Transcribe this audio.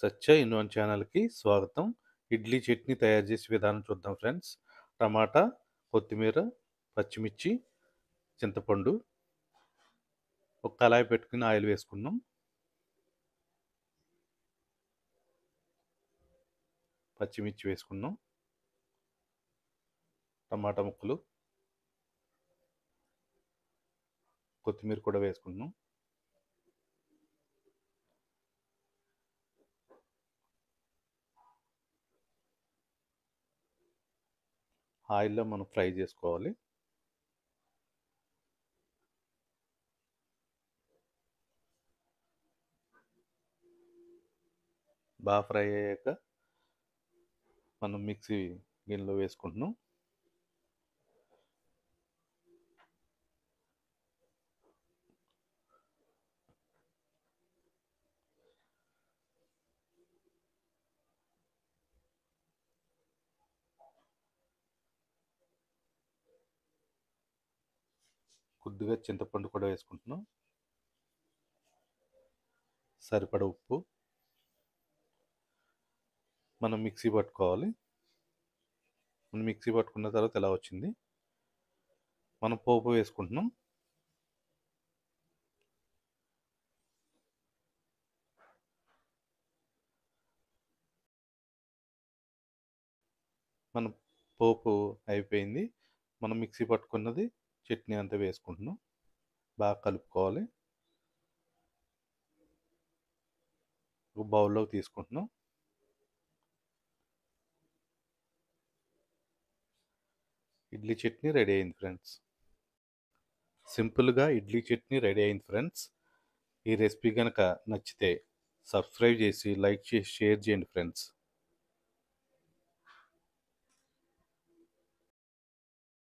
Satya in one ఛానల్‌కి స్వాగతం. ఇడ్లీ చట్నీ తయారు చేసే విధానం చూద్దాం ఫ్రెండ్స్. టమాటా, కొత్తిమీర, పచ్చిమిర్చి, చింతపండు, ఒక కళాయి పెట్టుకొని ఆయిల్ వేసుకున్నాం. పచ్చిమిర్చి వేసుకున్నాం. టమాటా ముక్కలు, కొత్తిమీర కూడా వేసుకున్నాం. ఆయిల్‌లో మనం ఫ్రై చేసుకోవాలి. బాగా ఫ్రై అయ్యాక మనం మిక్సీ గిన్నెలో వేసుకుంటున్నాం. కొద్దిగా చింతపండు కూడా వేసుకుంటున్నాం. సరిపడ ఉప్పు. మనం మిక్సీ పట్టుకోవాలి. మనం మిక్సీ పట్టుకున్న తర్వాత ఎలా వచ్చింది. మనం పోపు వేసుకుంటున్నాం. మన పోపు అయిపోయింది. మనం మిక్సీ పట్టుకున్నది చట్నీ అంతా వేసుకుంటున్నాం. బాగా కలుపుకోవాలి. ఒక బౌల్లోకి తీసుకుంటున్నాం. ఇడ్లీ చట్నీ రెడీ అయింది ఫ్రెండ్స్. సింపుల్గా ఇడ్లీ చట్నీ రెడీ అయింది ఫ్రెండ్స్. ఈ రెసిపీ కనుక నచ్చితే సబ్స్క్రైబ్ చేసి లైక్ చేసి షేర్ చేయండి ఫ్రెండ్స్.